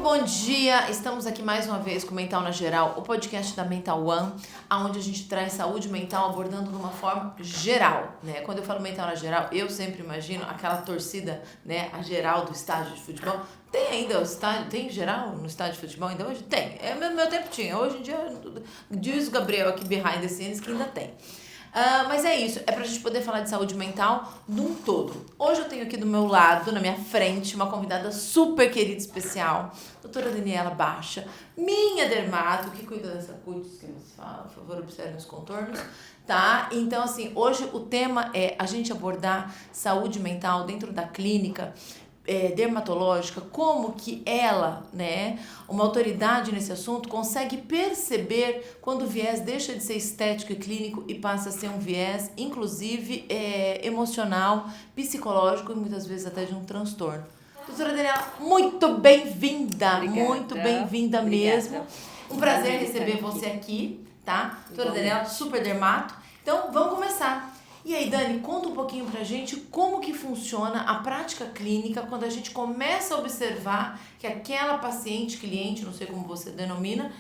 bom dia! Estamos aqui mais uma vez com o Mental na Geral, o podcast da Mental One, onde a gente traz saúde mental abordando de uma forma geral, né? Quando eu falo mental na geral, eu sempre imagino aquela torcida, né, a geral do estádio de futebol. Tem ainda o estádio, tem geral no estádio de futebol ainda hoje? Tem. Meu tempo tinha, hoje em dia, diz o Gabriel aqui behind the scenes que ainda tem. Mas é isso, é pra gente poder falar de saúde mental num todo. Hoje eu tenho aqui do meu lado, na minha frente, uma convidada super querida, especial, doutora Daniela Baixa, minha dermato, que cuida dessa cutis que nos fala, por favor, observe os contornos, tá? Então, assim, hoje o tema é a gente abordar saúde mental dentro da clínica, dermatológica, como que ela, né, uma autoridade nesse assunto, consegue perceber quando o viés deixa de ser estético e clínico e passa a ser um viés, inclusive, emocional, psicológico e muitas vezes até de um transtorno. Doutora Daniela, muito bem-vinda, muito bem-vinda mesmo. Um prazer receber você aqui, tá? Doutora Daniela, super dermato. Então, vamos começar. E aí, Dani, conta um pouquinho pra gente como que funciona a prática clínica quando a gente começa a observar que aquela paciente, cliente, não sei como você denomina,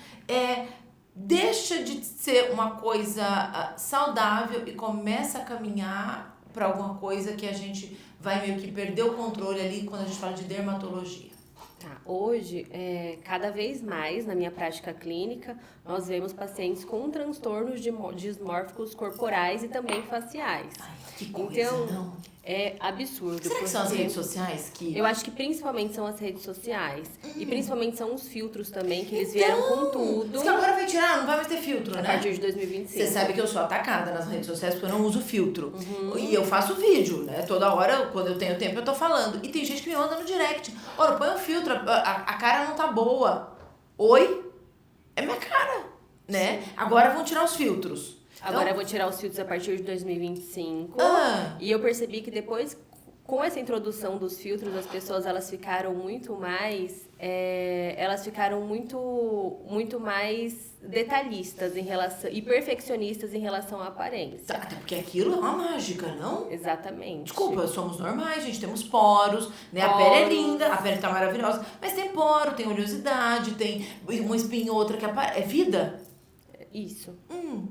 deixa de ser uma coisa saudável e começa a caminhar para alguma coisa que a gente vai meio que perder o controle ali quando a gente fala de dermatologia. Tá, hoje, cada vez mais na minha prática clínica, nós vemos pacientes com transtornos dismórficos corporais e também faciais. Ai, que coisa, então, não? É absurdo. Será que são as redes sociais que... Eu acho que principalmente são as redes sociais. E principalmente são os filtros também, que eles vieram com tudo. Diz que agora vai tirar, não vai mais ter filtro, né? A partir de 2025. Você sabe que eu sou atacada nas redes sociais porque eu não uso filtro. E eu faço vídeo, né? Toda hora, quando eu tenho tempo, eu tô falando. E tem gente que me manda no direct. Ora, põe um filtro, a cara não tá boa. Oi? É minha cara, né? Sim. Agora vão tirar os filtros. Agora eu vou tirar os filtros a partir de 2025. E eu percebi que depois, com essa introdução dos filtros, as pessoas elas ficaram muito mais muito mais detalhistas em relação e perfeccionistas em relação à aparência. Até porque aquilo é uma mágica, não? Exatamente. Desculpa, somos normais, gente, temos poros, né? A pele é linda, a pele tá maravilhosa, mas tem poro, tem oleosidade, tem uma espinha ou outra que aparece. É vida? Isso.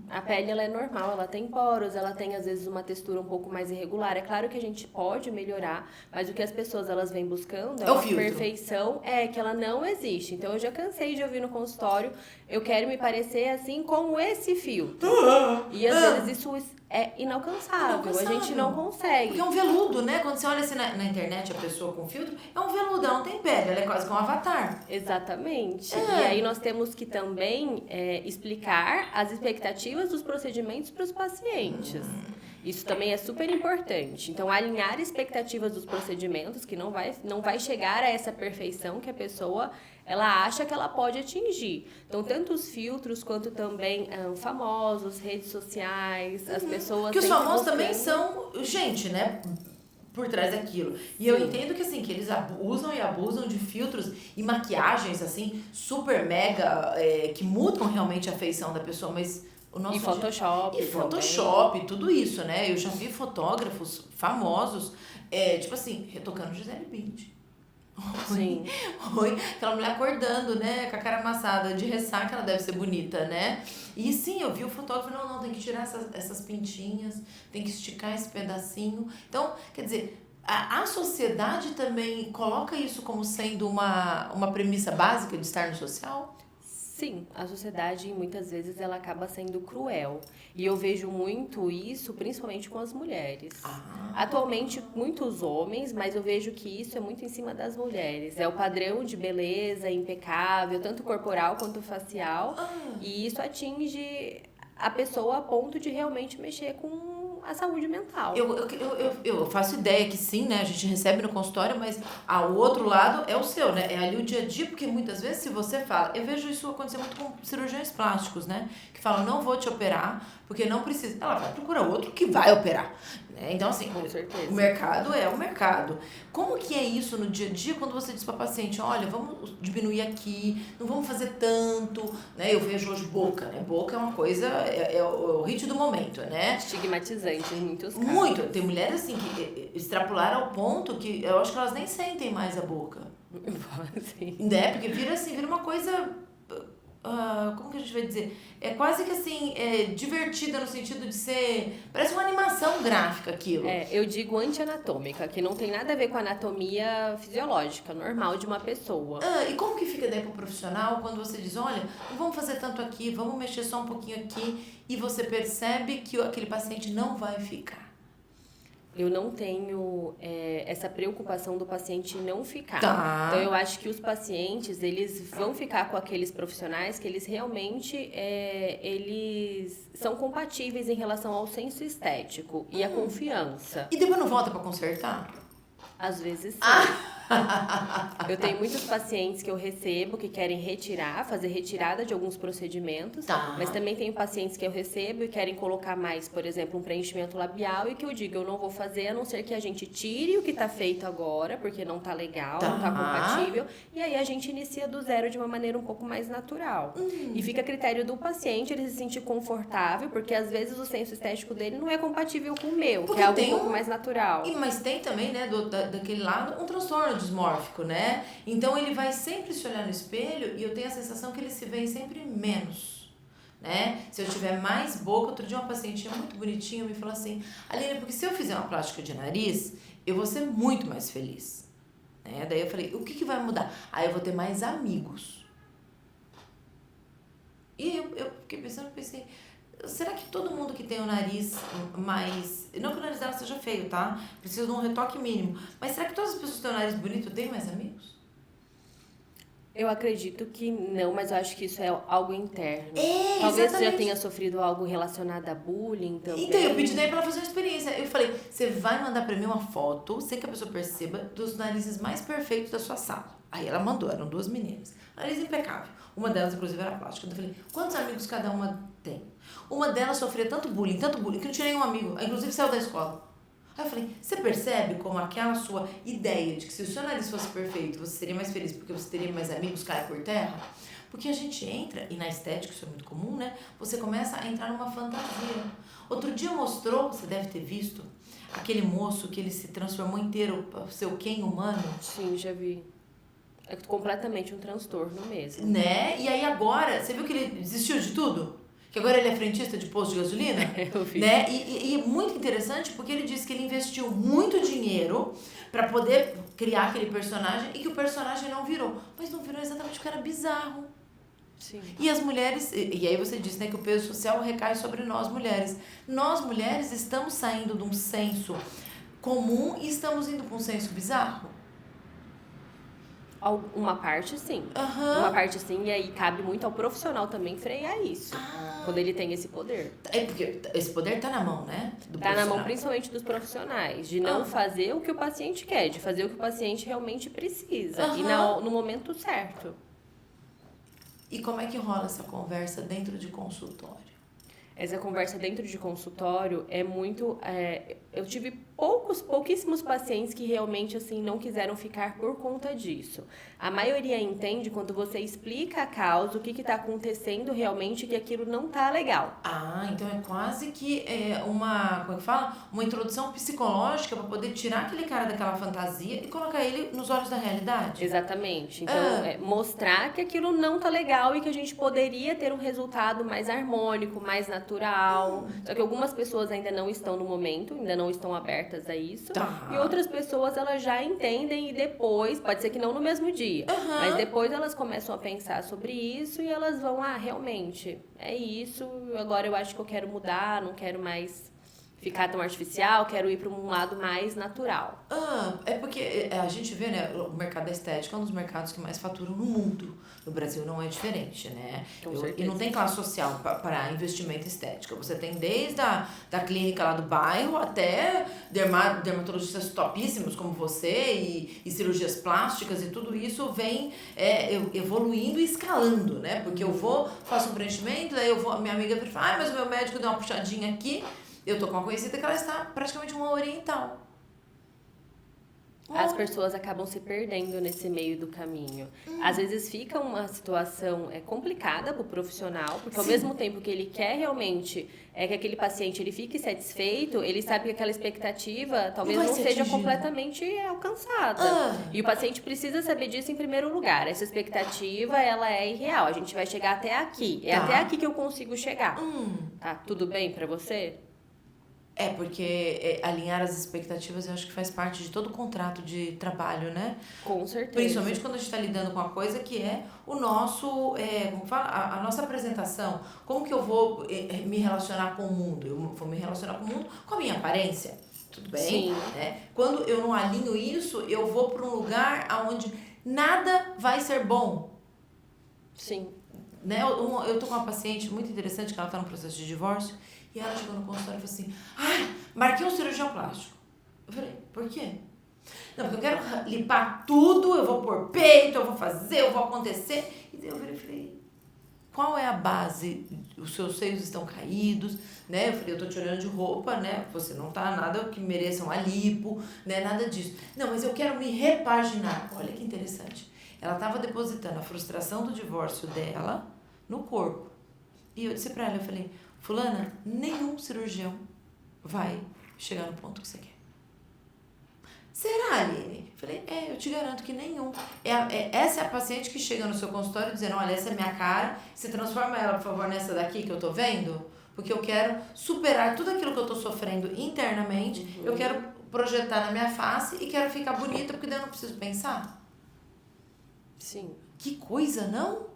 A pele ela é normal, ela tem poros, ela tem às vezes uma textura um pouco mais irregular. É claro que a gente pode melhorar, mas o que as pessoas elas vêm buscando é uma perfeição que ela não existe. Então eu já cansei de ouvir no consultório, eu quero me parecer assim como esse filtro. E às vezes isso é inalcançável, a gente não consegue. Porque é um veludo, né? Quando você olha assim na internet, a pessoa com filtro, é um veludo, ela não tem pele, ela é quase como um avatar. Exatamente. E aí nós temos que também explicar as expectativas dos procedimentos para os pacientes. Isso também é super importante. Então, alinhar expectativas dos procedimentos, que não vai chegar a essa perfeição que a pessoa ela acha que ela pode atingir. Então, tanto os filtros quanto também famosos, redes sociais, as pessoas... Que os famosos também são gente, né? Por trás daquilo. E eu entendo que assim, que eles abusam e abusam de filtros e maquiagens assim, super mega, que mudam realmente a feição da pessoa, mas o nosso... E Photoshop. E Photoshop, tudo isso, né? Eu já vi fotógrafos famosos, tipo assim, retocando Gisele Bündchen. Sim. Oi, aquela mulher acordando, né, com a cara amassada de ressaca, ela deve ser bonita, né? E sim, eu vi o fotógrafo, não, tem que tirar essas pintinhas, tem que esticar esse pedacinho. Então, quer dizer, a sociedade também coloca isso como sendo uma premissa básica de estar no social? Sim, a sociedade muitas vezes ela acaba sendo cruel. E eu vejo muito isso, principalmente com as mulheres. Atualmente, muitos homens, mas eu vejo que isso é muito em cima das mulheres. É o padrão de beleza impecável, tanto corporal quanto facial. E isso atinge a pessoa a ponto de realmente mexer com a saúde mental. Eu faço ideia que sim, né? A gente recebe no consultório, mas o outro lado é o seu, né? É ali o dia a dia, porque muitas vezes se você fala... Eu vejo isso acontecer muito com cirurgiões plásticos, né? Que falam, não vou te operar, porque não precisa... Ela vai procurar outro que vai operar. Né? Então, assim, com certeza. O mercado é o mercado. Como que é isso no dia a dia quando você diz para paciente, olha, vamos diminuir aqui, não vamos fazer tanto, né? Eu vejo hoje boca, né? Boca é uma coisa, é o hit do momento, né? Estigmatizante em muitos casos. Muito. Tem mulheres assim que extrapolaram ao ponto que eu acho que elas nem sentem mais a boca. Sim. Né? Porque vira assim, vira uma coisa... como que a gente vai dizer? É quase que assim, divertida no sentido de ser... Parece uma animação gráfica aquilo. Eu digo anti-anatômica, que não tem nada a ver com a anatomia fisiológica, normal de uma pessoa. E como que fica daí pro profissional quando você diz, olha, não vamos fazer tanto aqui, vamos mexer só um pouquinho aqui, e você percebe que aquele paciente não vai ficar? Eu não tenho essa preocupação do paciente não ficar. Tá. Então, eu acho que os pacientes, eles vão ficar com aqueles profissionais que eles realmente eles são compatíveis em relação ao senso estético e a confiança. E depois não volta pra consertar? Às vezes, sim. Eu tenho muitos pacientes que eu recebo que querem fazer retirada de alguns procedimentos, Tá. mas também tenho pacientes que eu recebo e querem colocar mais, por exemplo, um preenchimento labial e que eu digo, eu não vou fazer a não ser que a gente tire o que tá feito agora, porque não tá legal, Tá. não tá compatível, e aí a gente inicia do zero de uma maneira um pouco mais natural. E fica a critério do paciente ele se sentir confortável, porque às vezes o senso estético dele não é compatível com o meu, Porque que é algo tem um pouco mais natural. Mas tem também, né, daquele lado, um transtorno dismórfico, né? Então ele vai sempre se olhar no espelho e eu tenho a sensação que ele se vê sempre menos, né? Se eu tiver mais boca, outro dia uma pacientinha muito bonitinha me falou assim, Aline, porque se eu fizer uma plástica de nariz, eu vou ser muito mais feliz, né? Daí eu falei, o que vai mudar? Aí eu vou ter mais amigos. E eu fiquei pensei, será que todo mundo que tem o nariz mais... Não que o nariz dela seja feio, tá? Precisa de um retoque mínimo. Mas será que todas as pessoas que têm o nariz bonito têm mais amigos? Eu acredito que não, mas eu acho que isso é algo interno. Talvez Exatamente. você já tenha sofrido algo relacionado a bullying também. Então, eu pedi daí pra ela fazer uma experiência. Eu falei, você vai mandar pra mim uma foto, sem que a pessoa perceba, dos narizes mais perfeitos da sua sala. Aí ela mandou, eram 2 meninas. Nariz impecável. Uma delas, inclusive, era plástica. Eu falei, quantos amigos cada uma tem? Uma delas sofria tanto bullying, que não tinha nenhum amigo. Inclusive, saiu da escola. Aí eu falei, você percebe como aquela sua ideia de que se o seu nariz fosse perfeito, você seria mais feliz porque você teria mais amigos, cai por terra? Porque a gente entra, e na estética isso é muito comum, né? Você começa a entrar numa fantasia. Outro dia mostrou, você deve ter visto, aquele moço que ele se transformou inteiro, seu Ken humano. Sim, já vi. É completamente um transtorno mesmo. Né? E aí agora, você viu que ele desistiu de tudo? Que agora ele é frentista de posto de gasolina? Eu vi. Né? E é muito interessante porque ele disse que ele investiu muito dinheiro pra poder criar aquele personagem e que o personagem não virou. Mas não virou exatamente porque era bizarro. Sim. E as mulheres, e aí você disse, né, que o peso social recai sobre nós mulheres. Nós mulheres estamos saindo de um senso comum e estamos indo para um senso bizarro? Uma parte, sim. Aham. Uma parte, sim, e aí cabe muito ao profissional também frear isso. Quando ele tem esse poder. É porque esse poder tá na mão, né? Do Tá na mão profissional. principalmente dos profissionais, de não fazer o que o paciente quer, de fazer o que o paciente realmente precisa. E no momento certo. E como é que rola essa conversa dentro de consultório? Essa conversa dentro de consultório é muito... eu tive pouquíssimos pacientes que realmente assim não quiseram ficar por conta disso. A maioria entende quando você explica a causa, o que está acontecendo realmente, que aquilo não tá legal. Então é quase que uma, como é que fala? Uma introdução psicológica para poder tirar aquele cara daquela fantasia e colocar ele nos olhos da realidade. Exatamente. Então, mostrar que aquilo não tá legal e que a gente poderia ter um resultado mais harmônico, mais natural. Só que algumas pessoas ainda não estão no momento, ainda não estão abertas a isso. Tá. E outras pessoas, elas já entendem e depois, pode ser que não no mesmo dia, mas depois elas começam a pensar sobre isso e elas vão, realmente, é isso, agora eu acho que eu quero mudar, não quero mais ficar tão artificial, quero ir para um lado mais natural. É porque a gente vê, né, o mercado da estética é um dos mercados que mais faturam no mundo. No Brasil não é diferente, né? E não tem classe social para investimento em estética. Você tem desde da clínica lá do bairro até dermatologistas topíssimos como você e cirurgias plásticas e tudo isso vem evoluindo e escalando, né? Porque eu faço um preenchimento, daí minha amiga fala, mas o meu médico deu uma puxadinha aqui. Eu tô com uma conhecida que ela está praticamente uma oriental. as pessoas acabam se perdendo nesse meio do caminho. Às vezes fica uma situação complicada para o profissional, porque ao mesmo tempo que ele quer realmente que aquele paciente ele fique satisfeito, ele sabe que aquela expectativa talvez não seja completamente alcançada. E o paciente precisa saber disso em primeiro lugar. Essa expectativa, ela é irreal. A gente vai chegar até aqui. É até aqui que eu consigo chegar. Tá? Tudo bem para você? Porque alinhar as expectativas eu acho que faz parte de todo contrato de trabalho, né? Com certeza. Principalmente quando a gente está lidando com uma coisa que é o nosso, como fala, a nossa apresentação. Como que eu vou me relacionar com o mundo? Eu vou me relacionar com o mundo com a minha aparência. Tudo bem? Sim. Né? Quando eu não alinho isso, eu vou para um lugar onde nada vai ser bom. Sim. Né? Eu tô com uma paciente muito interessante que ela está no processo de divórcio. E ela chegou no consultório e falou assim, marquei um cirurgião plástico. Eu falei, por quê? Não, porque eu quero limpar tudo, eu vou pôr peito, eu vou fazer, eu vou acontecer. E daí eu falei, qual é a base? Os seus seios estão caídos, né? Eu falei, eu tô te olhando de roupa, né? Você não tá nada que mereça uma lipo, né? Nada disso. Não, mas eu quero me repaginar. Olha que interessante. Ela tava depositando a frustração do divórcio dela no corpo. E eu disse pra ela, eu falei, fulana, nenhum cirurgião vai chegar no ponto que você quer. Será, Aline? Falei, eu te garanto que nenhum. Essa é a paciente que chega no seu consultório dizendo, olha, essa é a minha cara, você transforma ela, por favor, nessa daqui que eu tô vendo, porque eu quero superar tudo aquilo que eu tô sofrendo internamente, eu quero projetar na minha face e quero ficar bonita, porque daí eu não preciso pensar. Sim. Que coisa, não?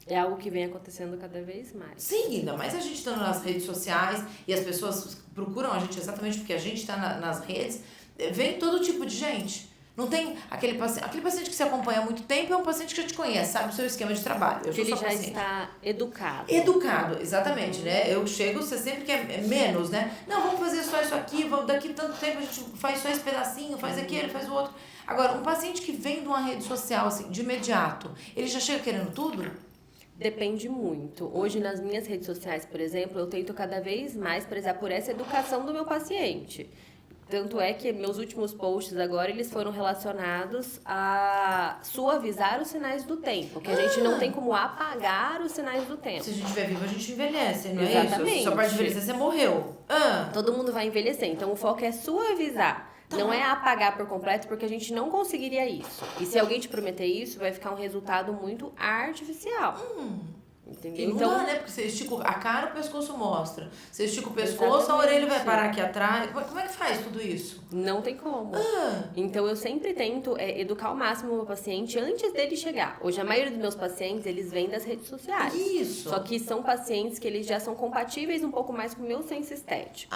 É algo que vem acontecendo cada vez mais. Sim, ainda mais a gente estando nas redes sociais e as pessoas procuram a gente exatamente porque a gente está nas redes, vem todo tipo de gente. Não tem aquele paciente que se acompanha há muito tempo, é um paciente que já te conhece, sabe o seu esquema de trabalho. Ele já está educado. Educado, exatamente, né? Eu chego, você sempre quer menos, né? Não, vamos fazer só isso aqui, daqui tanto tempo a gente faz só esse pedacinho, faz aquele, faz o outro. Agora, um paciente que vem de uma rede social, assim, de imediato, ele já chega querendo tudo? Depende muito. Hoje, nas minhas redes sociais, por exemplo, eu tento cada vez mais prezar por essa educação do meu paciente. Tanto é que meus últimos posts agora, eles foram relacionados a suavizar os sinais do tempo. Que a gente não tem como apagar os sinais do tempo. Se a gente estiver vivo, a gente envelhece, não Exatamente. É isso? Só pode envelhecer, você morreu. Todo mundo vai envelhecer. Então, o foco é suavizar. Não é apagar por completo, porque a gente não conseguiria isso. E se alguém te prometer isso, vai ficar um resultado muito artificial. Entendeu? E não dá, né? Porque você estica a cara, o pescoço mostra. Você estica o pescoço, a orelha vai parar aqui atrás. Como é que faz tudo isso? Não tem como. Então, eu sempre tento educar ao máximo o meu paciente antes dele chegar. Hoje, a maioria dos meus pacientes, eles vêm das redes sociais. Isso. Só que são pacientes que eles já são compatíveis um pouco mais com o meu senso estético.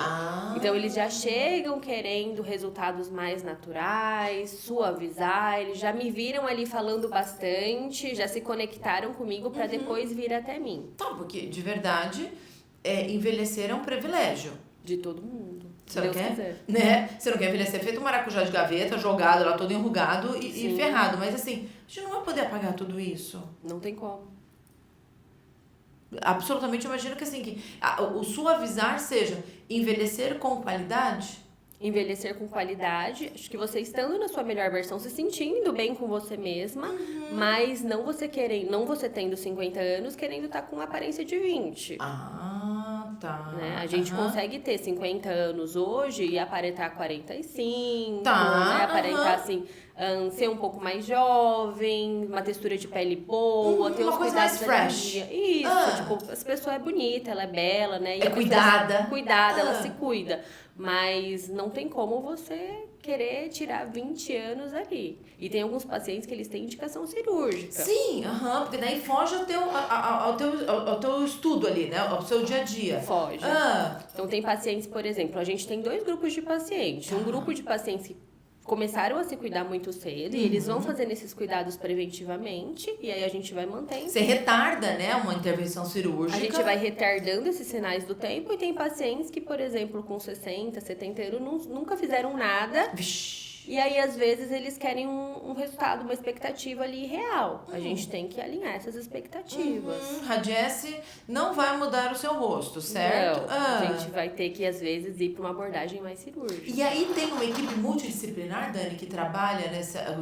Então, eles já chegam querendo resultados mais naturais, suavizar. Eles já me viram ali falando bastante, já se conectaram comigo para depois vir até mim. Tá, porque, de verdade, envelhecer é um privilégio. De todo mundo. Você Deus não quer? quiser. Né? Você não quer envelhecer feito um maracujá de gaveta, jogado lá, todo enrugado e ferrado. Mas assim, a gente não vai poder apagar tudo isso. Não tem como. Absolutamente, eu imagino que assim, que o suavizar seja envelhecer com qualidade. Envelhecer com qualidade, acho que você estando na sua melhor versão, se sentindo bem com você mesma, mas não você tendo 50 anos, querendo estar com uma aparência de 20. Tá. Né? A gente consegue ter 50 anos hoje e aparentar 45, Tá. né? Aparentar assim, ser um pouco mais jovem, uma textura de pele boa, ter uma os coisa cuidados mais fresh. dia. Isso, tipo, essa pessoa é bonita, ela é bela, né? E É a pessoa cuidada. Cuidada, ela se cuida. Mas não tem como você querer tirar 20 anos ali. E tem alguns pacientes que eles têm indicação cirúrgica. Sim, porque daí foge ao teu estudo ali, né? Ao seu dia a dia. Foge. Então tem pacientes, por exemplo, a gente tem 2 grupos de pacientes. Um grupo de pacientes que começaram a se cuidar muito cedo e eles vão fazendo esses cuidados preventivamente e aí a gente vai mantendo. Você retarda, né, uma intervenção cirúrgica. A gente vai retardando esses sinais do tempo e tem pacientes que, por exemplo, com 60, 70 anos nunca fizeram nada. Vixe. E aí, às vezes, eles querem um resultado, uma expectativa ali real. A gente tem que alinhar essas expectativas. Radiesse não vai mudar o seu rosto, certo? Não, a gente vai ter que, às vezes, ir para uma abordagem mais cirúrgica. E aí tem uma equipe multidisciplinar, Dani, que trabalha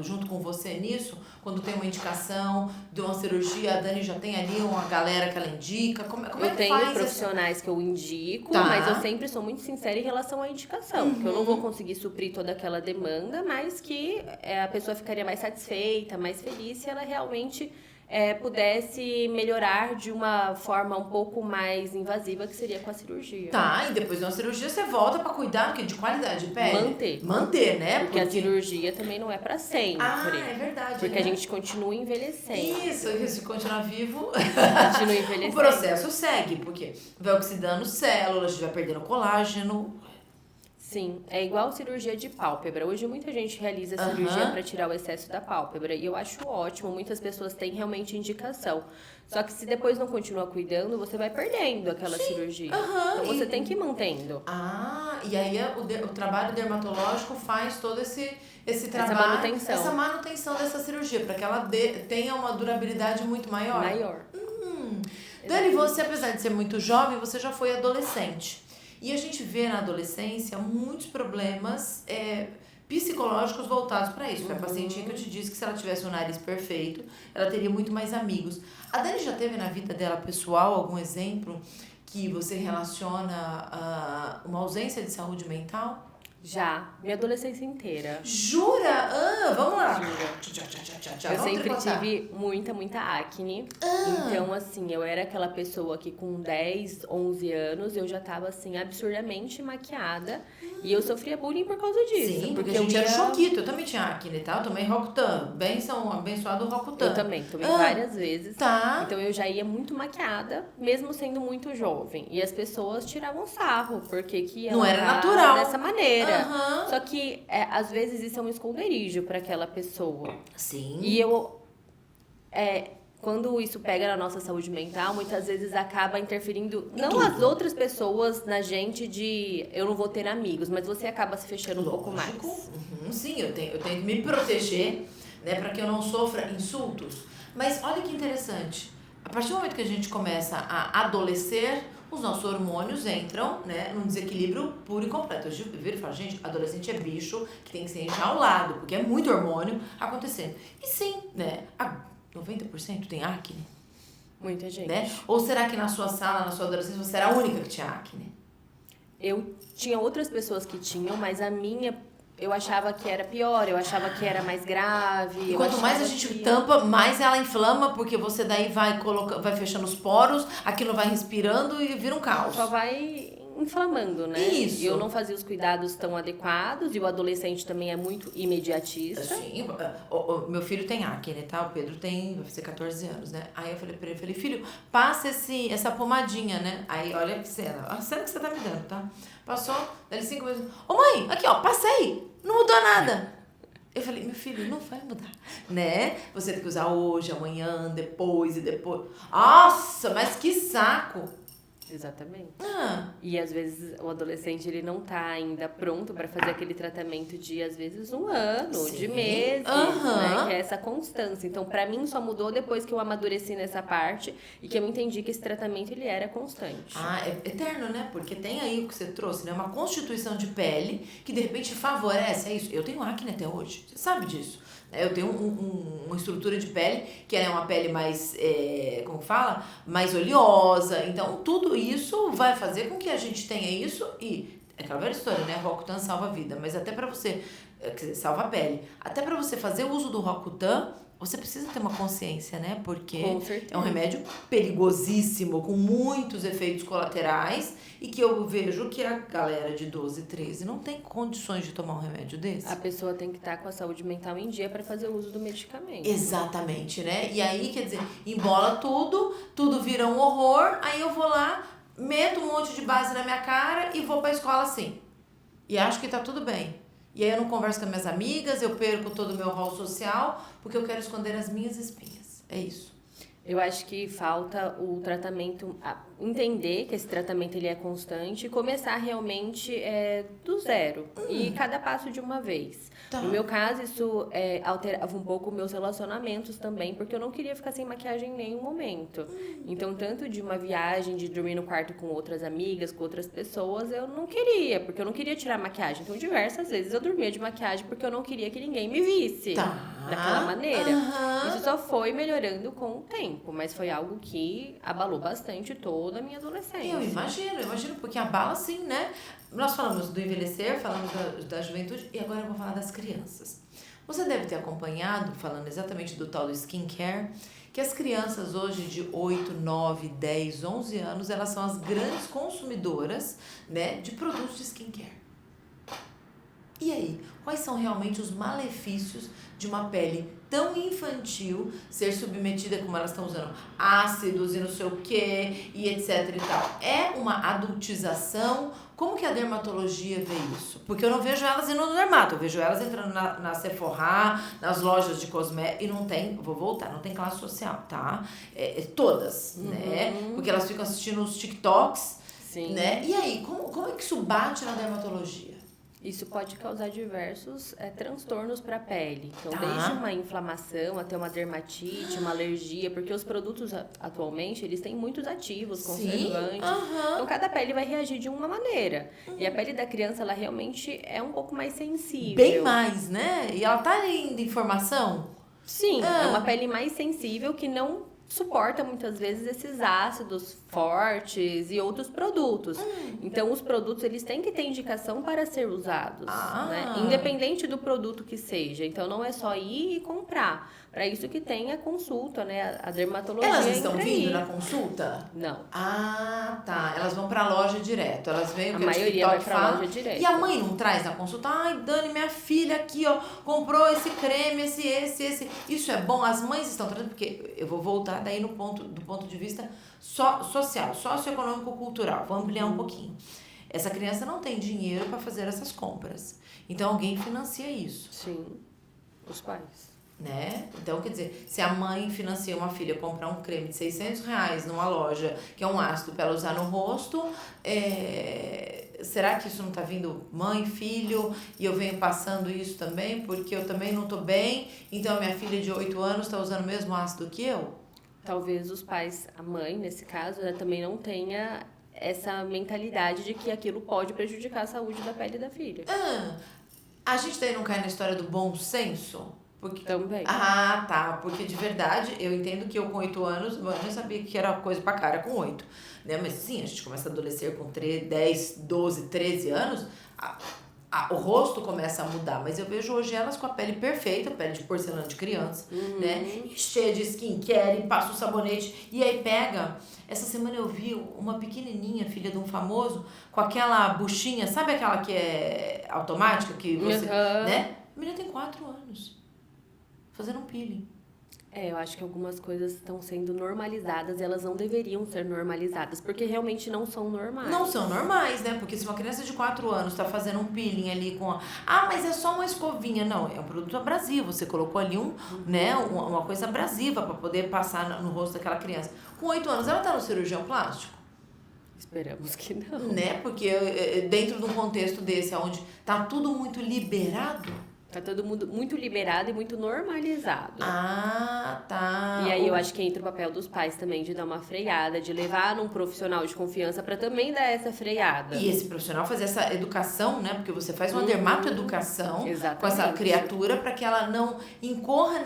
junto com você nisso? Quando tem uma indicação de uma cirurgia, a Dani já tem ali uma galera que ela indica? Como é que faz? Eu tenho profissionais que eu indico, mas eu sempre sou muito sincera em relação à indicação. Porque eu não vou conseguir suprir toda aquela demanda, mas que a pessoa ficaria mais satisfeita, mais feliz se ela realmente pudesse melhorar de uma forma um pouco mais invasiva, que seria com a cirurgia. Tá, e depois de uma cirurgia você volta pra cuidar de qualidade de pele? Manter, né? Porque a cirurgia também não é pra sempre. Ah, é verdade. Porque né? a gente continua envelhecendo. Isso, se continuar vivo, Continua envelhecendo. o processo segue, porque vai oxidando células, vai perdendo colágeno. Sim, é igual cirurgia de pálpebra. Hoje muita gente realiza cirurgia para tirar o excesso da pálpebra e eu acho ótimo, muitas pessoas têm realmente indicação. Só que se depois não continua cuidando, você vai perdendo aquela cirurgia. Então você tem que ir mantendo. Ah, e aí o trabalho dermatológico faz todo esse trabalho, essa manutenção dessa cirurgia, para que ela tenha uma durabilidade muito maior. Dani, você, apesar de ser muito jovem, você já foi adolescente. E a gente vê na adolescência muitos problemas psicológicos voltados para isso. Foi a pacientinha que eu te disse que se ela tivesse um nariz perfeito, ela teria muito mais amigos. A Dani já teve na vida dela pessoal algum exemplo que você relaciona uma ausência de saúde mental? Já, minha adolescência inteira. Jura? Vamos lá. Eu sempre tive muita acne. Então, assim, eu era aquela pessoa que com 10, 11 anos, eu já tava, assim, absurdamente maquiada. E eu sofria bullying por causa disso. Sim, porque a gente era choquito. Eu também tinha acne, tá? Eu tomei Rocutan. Abençoado Rocutan. Eu também, tomei várias vezes. Tá. Então, eu já ia muito maquiada, mesmo sendo muito jovem. E as pessoas tiravam sarro, porque que não era natural dessa maneira. Só que, às vezes, isso é um esconderijo para aquela pessoa. Sim. E quando isso pega na nossa saúde mental, muitas vezes acaba interferindo, não as outras pessoas na gente de eu não vou ter amigos, mas você acaba se fechando um pouco mais. Sim, eu tenho que me proteger, né, para que eu não sofra insultos. Mas olha que interessante. A partir do momento que a gente começa a adolescer, os nossos hormônios entram, né, num desequilíbrio puro e completo. Eu viro e falo, gente, adolescente é bicho que tem que ser enjaulado, porque é muito hormônio acontecendo. E sim, né, 90% tem acne. Muita gente. Né? Ou será que na sua sala, na sua adolescência, você era a única que tinha acne? Eu tinha outras pessoas que tinham, mas a minha, eu achava que era pior, eu achava que era mais grave. E quanto mais a gente tampa, mais ela inflama, porque você daí vai fechando os poros, aquilo vai respirando e vira um caos. Só vai inflamando, né? Isso. E eu não fazia os cuidados tão adequados, e o adolescente também é muito imediatista. Sim, meu filho tem acne, tá? O Pedro vai fazer 14 anos, né? Aí eu falei pra ele, filho, passa essa pomadinha, né? Aí, olha que cena, a cena que você tá me dando, tá? Passou, daí 5 meses, ô mãe, aqui ó, passei, não mudou nada. Eu falei, meu filho, não vai mudar, né? Você tem que usar hoje, amanhã, depois e depois. Nossa, mas que saco! Exatamente. E às vezes o adolescente ele não tá ainda pronto para fazer aquele tratamento de às vezes um ano, de meses, né? Que é essa constância. Então, para mim só mudou depois que eu amadureci nessa parte e que eu entendi que esse tratamento ele era constante. É eterno, né? Porque tem aí o que você trouxe, né? Uma constituição de pele que de repente favorece, é isso. Eu tenho acne até hoje, você sabe disso. Eu tenho uma estrutura de pele que é uma pele mais, como fala? Mais oleosa. Então, tudo isso vai fazer com que a gente tenha isso e... É aquela velha história, né? Rocutan salva a vida. Mas até pra você... Quer dizer, salva a pele. Até pra você fazer o uso do Rocutan, você precisa ter uma consciência, né? Porque é um remédio perigosíssimo, com muitos efeitos colaterais e que eu vejo que a galera de 12, 13 não tem condições de tomar um remédio desse. A pessoa tem que estar com a saúde mental em dia para fazer o uso do medicamento. Exatamente, né? E aí, quer dizer, embola tudo vira um horror, aí eu vou lá, meto um monte de base na minha cara e vou pra escola assim. E acho que tá tudo bem. E aí eu não converso com as minhas amigas, eu perco todo o meu rol social, porque eu quero esconder as minhas espinhas. É isso. Eu acho que falta o tratamento, entender que esse tratamento ele é constante e começar realmente do zero. E cada passo de uma vez. Tá. No meu caso, isso alterava um pouco meus relacionamentos também, porque eu não queria ficar sem maquiagem em nenhum momento. Então, tanto de uma viagem, de dormir no quarto com outras amigas, com outras pessoas, eu não queria, porque eu não queria tirar maquiagem. Então, diversas vezes eu dormia de maquiagem porque eu não queria que ninguém me visse daquela maneira. Isso só foi melhorando com o tempo, mas foi algo que abalou bastante toda a minha adolescência. Eu imagino, porque abala sim, né? Nós falamos do envelhecer, falamos da juventude e agora eu vou falar das crianças. Você deve ter acompanhado, falando exatamente do tal do skincare, que as crianças hoje de 8, 9, 10, 11 anos, elas são as grandes consumidoras, né, de produtos de skincare. E aí, quais são realmente os malefícios de uma pele tão infantil ser submetida, como elas estão usando, ácidos e não sei o que, e etc e tal? É uma adultização? Como que a dermatologia vê isso? Porque eu não vejo elas indo no dermato, eu vejo elas entrando na Sephora, nas lojas de cosméticos, e não tem, vou voltar, não tem classe social, tá? Todas, né? Porque elas ficam assistindo os TikToks, Sim. né? E aí, como é que isso bate na dermatologia? Isso pode causar diversos transtornos para a pele. Então, Tá. desde uma inflamação até uma dermatite, uma alergia, porque os produtos atualmente, eles têm muitos ativos, conservantes. Então, cada pele vai reagir de uma maneira. E a pele da criança, ela realmente é um pouco mais sensível. Bem mais, né? E ela tá indo em formação? Sim, é uma pele mais sensível que não suporta muitas vezes esses ácidos fortes e outros produtos. Então, os produtos, eles têm que ter indicação para ser usados, né? Independente do produto que seja. Então, não é só ir e comprar. Para isso que tem a consulta, né? A dermatologia. Elas estão entra vindo aí. na consulta? Não. Ah, tá. Elas vão pra loja direto. Elas veem o que A maioria o vai TikTok pra fala. loja direto. E a mãe não traz na consulta? Ai, Dani, minha filha aqui, ó, comprou esse creme, esse. Isso é bom? As mães estão trazendo, porque eu vou voltar daí do ponto de vista social, socioeconômico, cultural. Vou ampliar um pouquinho. Essa criança não tem dinheiro para fazer essas compras. Então, alguém financia isso. Sim, os pais. Né? Então, quer dizer, se a mãe financia uma filha comprar um creme de R$600 numa loja, que é um ácido para ela usar no rosto, será que isso não tá vindo mãe, filho, e eu venho passando isso também, porque eu também não tô bem, então a minha filha de 8 anos tá usando o mesmo ácido que eu? Talvez os pais, a mãe, nesse caso, né, também não tenha essa mentalidade de que aquilo pode prejudicar a saúde da pele da filha. A gente daí não cai na história do bom senso? Porque... Também. Ah, tá. Porque de verdade, eu entendo que eu com 8 anos, eu nem sabia que era coisa pra cara com 8. Né? Mas sim, a gente começa a adolescer com 10, 12, 13 anos, o rosto começa a mudar. Mas eu vejo hoje elas com a pele perfeita, pele de porcelana de criança, né? E cheia de skincare, e passa o sabonete. E aí pega... Essa semana eu vi uma pequenininha, filha de um famoso, com aquela buchinha, sabe aquela que é automática, que você... né? A menina tem 4 anos. Fazendo um peeling. Eu acho que algumas coisas estão sendo normalizadas e elas não deveriam ser normalizadas, porque realmente não são normais. Não são normais, né? Porque se uma criança de 4 anos tá fazendo um peeling ali com... mas é só uma escovinha. Não, é um produto abrasivo. Você colocou ali né, uma coisa abrasiva para poder passar no rosto daquela criança. Com 8 anos, ela tá no cirurgião plástico? Esperamos que não. Né? Porque dentro de um contexto desse, onde tá tudo muito liberado... Tá todo mundo muito liberado e muito normalizado. Ah, tá. E aí eu acho que entra o papel dos pais também de dar uma freada, de levar num profissional de confiança para também dar essa freada. E esse profissional fazer essa educação, né? Porque você faz uma dermatoeducação com essa criatura para que ela não incorra,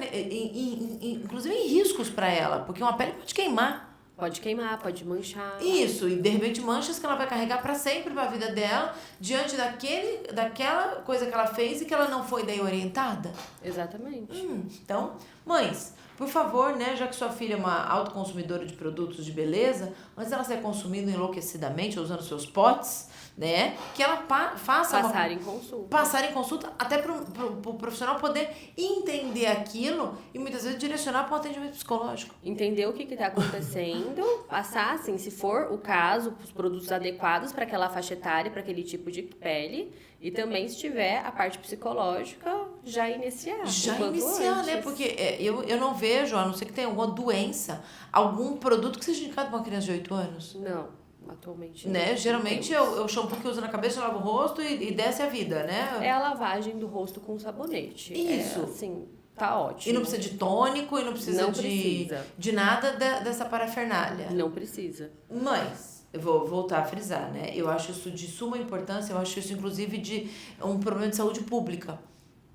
inclusive em riscos para ela, porque uma pele pode queimar. Pode queimar, pode manchar. Isso, e de repente manchas que ela vai carregar para sempre para a vida dela, diante daquela coisa que ela fez e que ela não foi daí orientada. Exatamente. Então, mães, por favor, né, já que sua filha é uma autoconsumidora de produtos de beleza, antes dela ser consumida enlouquecidamente, usando seus potes, né, que ela Passar em consulta. Passar em consulta, até pro profissional poder entender aquilo e muitas vezes direcionar para um atendimento psicológico. Entender o que está acontecendo, passar, assim, se for o caso, os produtos adequados para aquela faixa etária, para aquele tipo de pele, e também, se tiver a parte psicológica, já iniciar. Já enquanto iniciar, antes. né? Porque eu não vejo, a não ser que tenha alguma doença, algum produto que seja indicado para uma criança de 8 anos. Não, atualmente Né? não Geralmente é temos. o shampoo que usa na cabeça, lava o rosto e desce a vida, né? É a lavagem do rosto com sabonete. Isso. É, assim, tá ótimo. E não precisa de tônico, e não precisa, Não precisa. de nada dessa parafernália. Não precisa. Mas, eu vou voltar a frisar, né? Eu acho isso de suma importância, eu acho isso inclusive de um problema de saúde pública.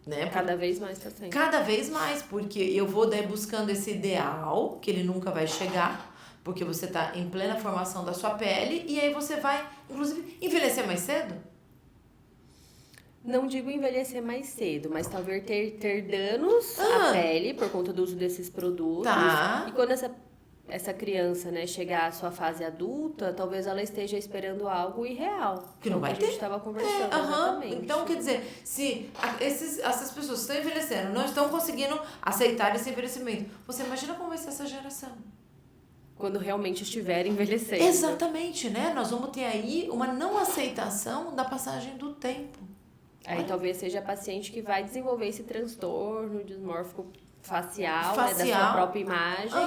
Né? Cada vez mais está sendo. Cada vez mais, porque eu vou daí buscando esse ideal, que ele nunca vai chegar, porque você está em plena formação da sua pele, e aí você vai, inclusive, envelhecer mais cedo. Não digo envelhecer mais cedo, mas talvez ter danos à pele por conta do uso desses produtos. Tá. E quando essa criança, né, chegar à sua fase adulta, talvez ela esteja esperando algo irreal. Que não vai a ter. gente estava conversando, Aham. exatamente. Então, quer dizer, se essas pessoas que estão envelhecendo não estão conseguindo aceitar esse envelhecimento, você imagina como vai ser essa geração? Quando realmente estiver envelhecendo. Exatamente, né? Nós vamos ter aí uma não aceitação da passagem do tempo. Aí talvez seja a paciente que vai desenvolver esse transtorno dismórfico facial. Né, da sua própria imagem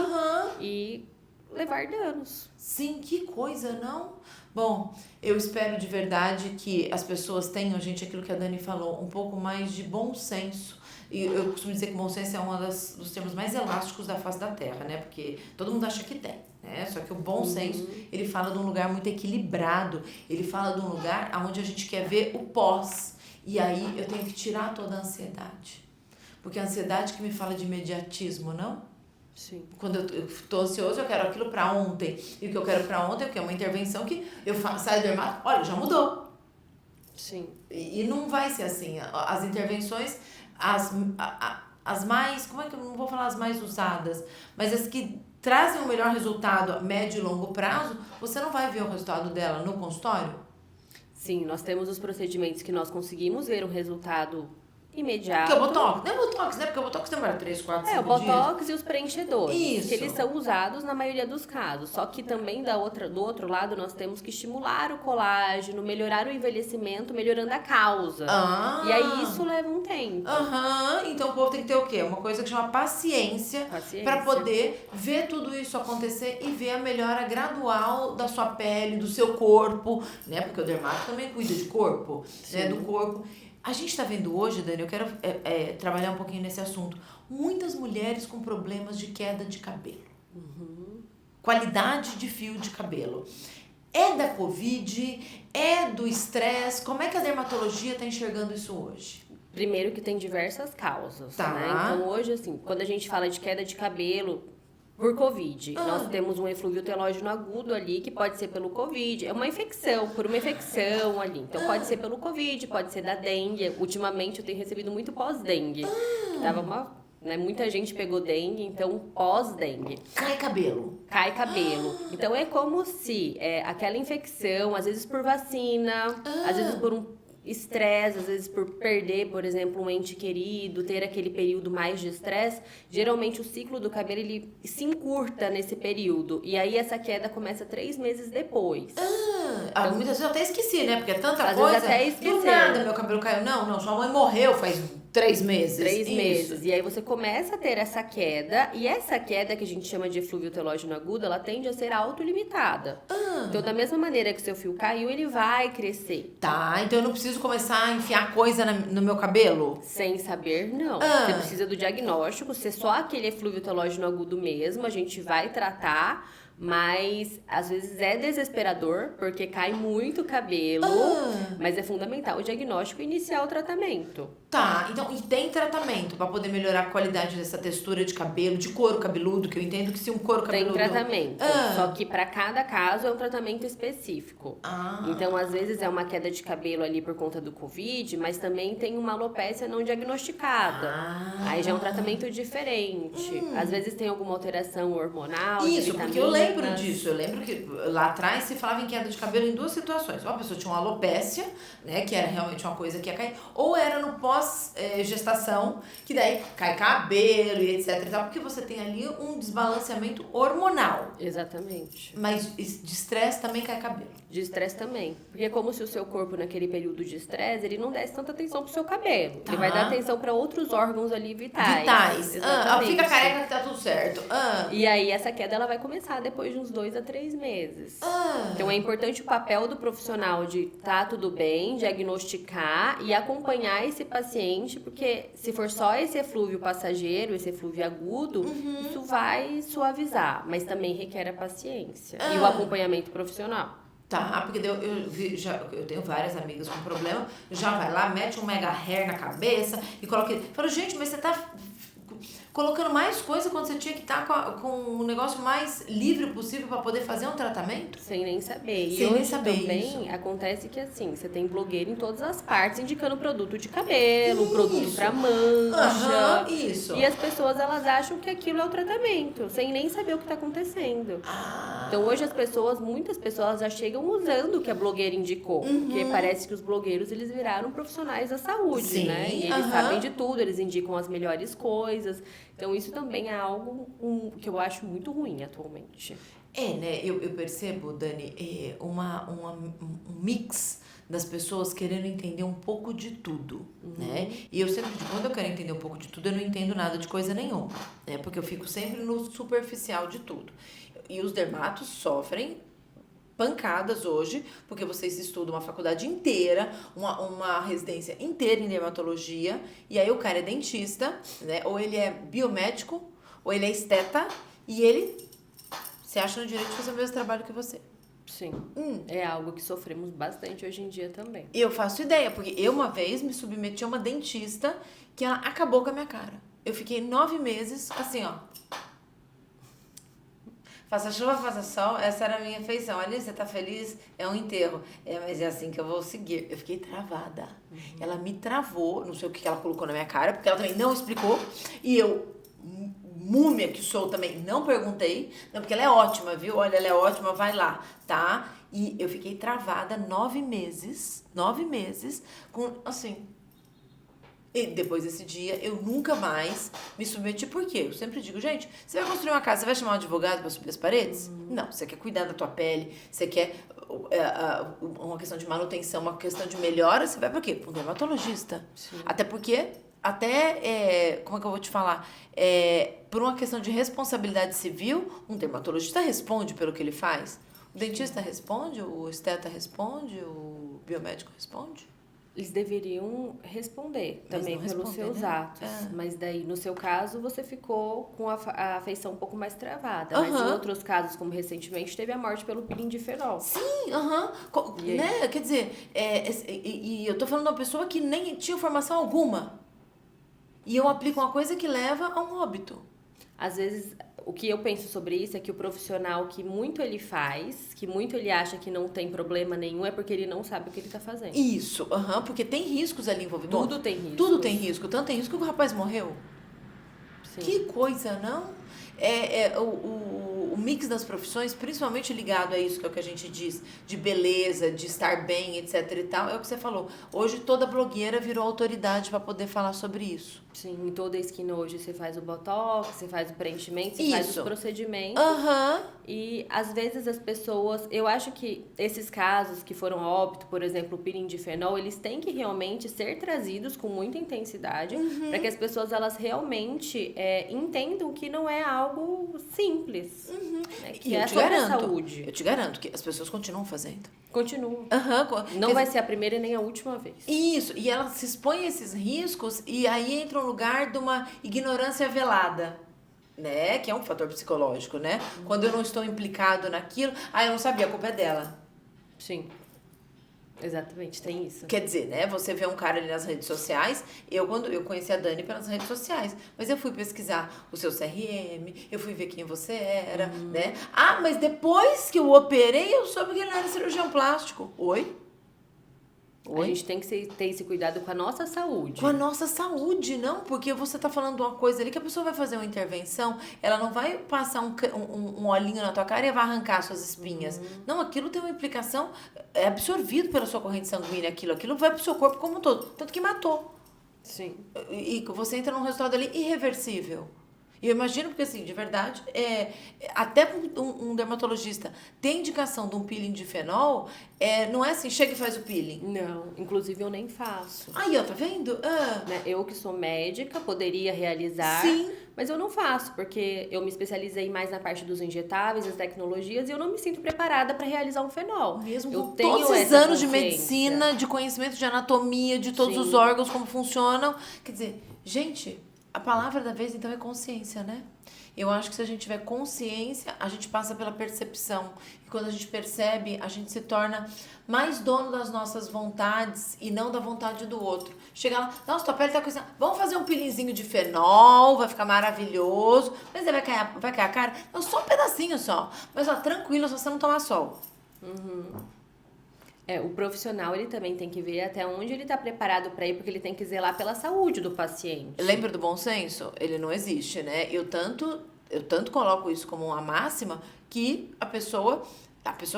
e levar danos. Sim, que coisa, não? Bom, eu espero de verdade que as pessoas tenham, gente, aquilo que a Dani falou, um pouco mais de bom senso. E eu costumo dizer que bom senso é um dos termos mais elásticos da face da Terra, né? Porque todo mundo acha que tem, né? Só que o bom senso, ele fala de um lugar muito equilibrado. Ele fala de um lugar onde a gente quer ver o pós. E aí eu tenho que tirar toda a ansiedade. Porque a ansiedade que me fala de imediatismo, não? Sim. Quando eu tô ansioso, eu quero aquilo pra ontem. E o que eu quero pra ontem é o quê? Uma intervenção que eu saio do dermato, olha, já mudou. Sim. E não vai ser assim. As intervenções, as mais, como é que eu não vou falar as mais usadas, mas as que trazem o melhor resultado a médio e longo prazo, você não vai ver o resultado dela no consultório? Sim, nós temos os procedimentos que nós conseguimos ver um resultado imediato. Que é o Botox. Não é Botox, né? Porque o Botox demora 3, 4, 5 É, o Botox e os preenchedores. Isso. Que eles são usados na maioria dos casos. Só que também do outro lado nós temos que estimular o colágeno, melhorar o envelhecimento, melhorando a causa. E aí isso leva um tempo. Então o povo tem que ter o quê? Uma coisa que chama paciência. Para poder ver tudo isso acontecer e ver a melhora gradual da sua pele, do seu corpo, né? Porque o dermato também cuida de corpo, né? Do corpo. A gente está vendo hoje, Dani, eu quero trabalhar um pouquinho nesse assunto, muitas mulheres com problemas de queda de cabelo. Qualidade de fio de cabelo. É da Covid? É do estresse? Como é que a dermatologia está enxergando isso hoje? Primeiro que tem diversas causas, Tá. né? Então hoje, assim, quando a gente fala de queda de cabelo por Covid, nós temos um eflúvio telógeno agudo ali, que pode ser pelo Covid, é uma infecção, por uma infecção ali. Então pode ser pelo Covid, pode ser da dengue. Ultimamente eu tenho recebido muito pós-dengue. Muita gente pegou dengue, então pós-dengue. Cai cabelo. Cai cabelo. Então é como se aquela infecção, às vezes por vacina, às vezes por um estresse, às vezes por perder, por exemplo, um ente querido, ter aquele período mais de estresse, geralmente o ciclo do cabelo ele se encurta nesse período. E aí essa queda começa 3 meses depois. Muitas vezes eu até esqueci, né? Porque é tanta Às coisa. vezes até esqueceu. Do nada meu cabelo caiu. Não, sua mãe morreu faz 3 meses. 3 Isso. meses. E aí você começa a ter essa queda, e essa queda que a gente chama de eflúvio telógeno agudo, ela tende a ser autolimitada. Então, da mesma maneira que seu fio caiu, ele vai crescer. Tá, então eu não preciso começar a enfiar coisa no meu cabelo? Sem saber, não. Você precisa do diagnóstico, se é só aquele eflúvio telógeno agudo mesmo, a gente vai tratar, mas às vezes é desesperador, porque cai muito cabelo, mas é fundamental o diagnóstico e iniciar o tratamento. Tá, então, e tem tratamento pra poder melhorar a qualidade dessa textura de cabelo, de couro cabeludo, que eu entendo que se um couro cabeludo... Tem tratamento, só que para cada caso é um tratamento específico. Então, às vezes é uma queda de cabelo ali por conta do Covid, mas também tem uma alopécia não diagnosticada. Aí já é um tratamento diferente. Às vezes tem alguma alteração hormonal, Isso, de porque eu lembro disso. Eu lembro que lá atrás se falava em queda de cabelo em 2 situações. Ou a pessoa tinha uma alopécia, né, que era realmente uma coisa que ia cair, ou era no pós-gestação, que daí cai cabelo e etc e tal, porque você tem ali um desbalanceamento hormonal. Exatamente. Mas de estresse também cai cabelo. De estresse também. Porque é como se o seu corpo, naquele período de estresse, ele não desse tanta atenção pro seu cabelo. Ele vai dar atenção para outros órgãos ali vitais. Fica careca que tá tudo certo. E aí, essa queda, ela vai começar depois de uns 2 a 3 meses. Então, é importante o papel do profissional de tá tudo bem, diagnosticar e acompanhar esse paciente, porque se for só esse eflúvio passageiro, esse eflúvio agudo, isso vai suavizar, mas também requer a paciência e o acompanhamento profissional. Tá, porque eu tenho várias amigas com problema, já vai lá, mete um mega hair na cabeça e coloca... Falo, gente, mas você tá colocando mais coisa quando você tinha que estar com o negócio mais livre possível para poder fazer um tratamento? Sem nem saber. Sem nem saber também isso. Acontece que assim, você tem blogueiro em todas as partes indicando produto de cabelo, produto pra mancha. Isso. E as pessoas, elas acham que aquilo é o tratamento, sem nem saber o que tá acontecendo. Então hoje muitas pessoas já chegam usando o que a blogueira indicou. Porque parece que os blogueiros, eles viraram profissionais da saúde, né? E eles sabem de tudo, eles indicam as melhores coisas. Então, isso também é algo que eu acho muito ruim atualmente. Né? Eu percebo, Dani, um mix das pessoas querendo entender um pouco de tudo, né? E eu sempre digo, quando eu quero entender um pouco de tudo, eu não entendo nada de coisa nenhuma, né? Porque eu fico sempre no superficial de tudo. E os dermatos sofrem pancadas hoje, porque vocês estudam uma faculdade inteira, uma residência inteira em dermatologia, e aí o cara é dentista, né? Ou ele é biomédico, ou ele é esteta, e ele se acha no direito de fazer o mesmo trabalho que você. Sim, é algo que sofremos bastante hoje em dia também. E eu faço ideia, porque eu uma vez me submeti a uma dentista que ela acabou com a minha cara. Eu fiquei 9 meses, assim, ó. Faça chuva, faça sol, essa era a minha feição. Ali, você tá feliz? É um enterro. Mas é assim que eu vou seguir. Eu fiquei travada. Ela me travou, não sei o que ela colocou na minha cara, porque ela também não explicou. E eu, múmia que sou também, não perguntei. Não, porque ela é ótima, viu? Olha, ela é ótima, vai lá, tá? E eu fiquei travada 9 meses, com, assim... E depois desse dia, eu nunca mais me submeti. Por quê? Eu sempre digo, gente, você vai construir uma casa, você vai chamar um advogado para subir as paredes? Não, você quer cuidar da tua pele, você quer uma questão de manutenção, uma questão de melhora, você vai para quê? Para um dermatologista. Sim. Até porque, como é que eu vou te falar? Por uma questão de responsabilidade civil, um dermatologista responde pelo que ele faz. O dentista responde, o esteta responde, o biomédico responde. Eles deveriam responder também pelos seus atos. Mas daí, no seu caso, você ficou com a afeição um pouco mais travada. Mas em outros casos, como recentemente, teve a morte pelo pirindifenol. Sim, né? Quer dizer, e eu tô falando de uma pessoa que nem tinha formação alguma. E eu aplico uma coisa que leva a um óbito. Às vezes, o que eu penso sobre isso é que o profissional que muito ele faz, que muito ele acha que não tem problema nenhum, é porque ele não sabe o que ele tá fazendo. Isso, porque tem riscos ali envolvidos. Tudo tem risco. Tudo tem risco. Tanto tem risco que o rapaz morreu. Sim. Que coisa, não? O mix das profissões, principalmente ligado a isso, que é o que a gente diz, de beleza, de estar bem, etc e tal, é o que você falou. Hoje toda blogueira virou autoridade para poder falar sobre isso. Sim, em toda a esquina hoje você faz o botox, você faz o preenchimento, você faz os procedimentos. E às vezes as pessoas, eu acho que esses casos que foram óbito, por exemplo, o pirindifenol, eles têm que realmente ser trazidos com muita intensidade, para que as pessoas elas realmente entendam que não é algo simples. Né? Que é sobre a saúde. Eu te garanto que as pessoas continuam fazendo. Continuam. Não vai ser a primeira e nem a última vez. Isso, e ela se expõe a esses riscos e aí entra um lugar de uma ignorância velada, né? Que é um fator psicológico, né? Quando eu não estou implicado naquilo, eu não sabia, a culpa é dela. Sim. Exatamente, tem isso. Quer dizer, né? Você vê um cara ali nas redes sociais. Quando eu conheci a Dani pelas redes sociais, mas eu fui pesquisar o seu CRM, eu fui ver quem você era, né? Mas depois que eu operei, eu soube que ele não era cirurgião plástico. Oi? A gente tem que ter esse cuidado com a nossa saúde. Com a nossa saúde, não? Porque você tá falando de uma coisa ali que a pessoa vai fazer uma intervenção, ela não vai passar um olhinho na tua cara e vai arrancar suas espinhas. Não, aquilo tem uma implicação, é absorvido pela sua corrente sanguínea, aquilo vai pro seu corpo como um todo. Tanto que matou. Sim. E você entra num resultado ali irreversível. E eu imagino, porque assim, de verdade, até um dermatologista tem indicação de um peeling de fenol, não é assim, chega e faz o peeling. Não, inclusive eu nem faço. Aí, ó, tá vendo? Né? Eu que sou médica, poderia realizar, Sim. mas eu não faço, porque eu me especializei mais na parte dos injetáveis, das tecnologias, e eu não me sinto preparada para realizar um fenol. Mesmo eu com tenho todos esses essa anos de consciência. medicina, de conhecimento de anatomia, de todos Sim. os órgãos, como funcionam. Quer dizer, gente, a palavra da vez, então, é consciência, né? Eu acho que se a gente tiver consciência, a gente passa pela percepção. E quando a gente percebe, a gente se torna mais dono das nossas vontades e não da vontade do outro. Chega lá, nossa, tua pele tá coisa. Vamos fazer um peelinzinho de fenol, vai ficar maravilhoso. Mas aí vai cair a cara? Não, só um pedacinho só. Mas ó, tranquilo, só você não tomar sol. O profissional, ele também tem que ver até onde ele está preparado para ir, porque ele tem que zelar pela saúde do paciente. Lembra do bom senso? Ele não existe, né? Eu tanto coloco isso como uma máxima que a pessoa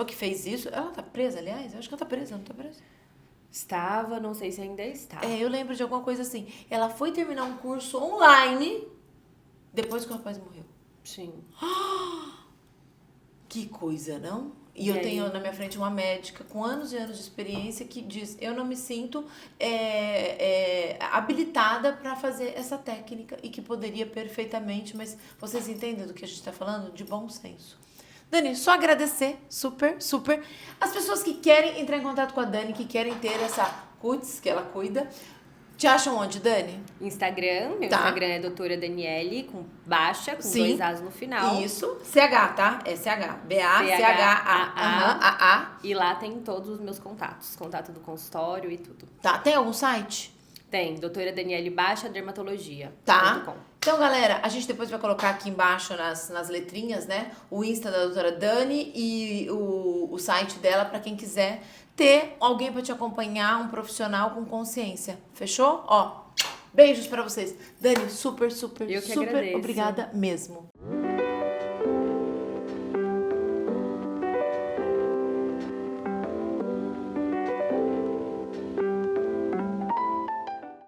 que fez isso, ela tá presa, aliás? Eu acho que ela tá presa, não tá presa? Estava, não sei se ainda está. Eu lembro de alguma coisa assim. Ela foi terminar um curso online depois que o rapaz morreu. Sim. Que coisa, não? E E eu aí? tenho na minha frente uma médica com anos e anos de experiência que diz: eu não me sinto habilitada para fazer essa técnica e que poderia perfeitamente, mas vocês entendem do que a gente está falando? De bom senso. Dani, só agradecer, super, super. As pessoas que querem entrar em contato com a Dani, que querem ter essa cutis que ela cuida, te acham onde, Dani? Instagram, meu Tá. Instagram é doutora Daniele, com baixa, com Sim. 2 As no final. Isso, CH, tá? É CH. B-A-C-H-A. E lá tem todos os meus contatos. Contato do consultório e tudo. Tá, tem algum site? Tem, doutora Daniele Baixa Dermatologia. Tá. .com. Então, galera, a gente depois vai colocar aqui embaixo nas letrinhas, né? O Insta da doutora Dani e o site dela para quem quiser ter alguém para te acompanhar, um profissional com consciência. Fechou? Ó, beijos para vocês. Dani, super, super, Eu que super agradeço. obrigada mesmo.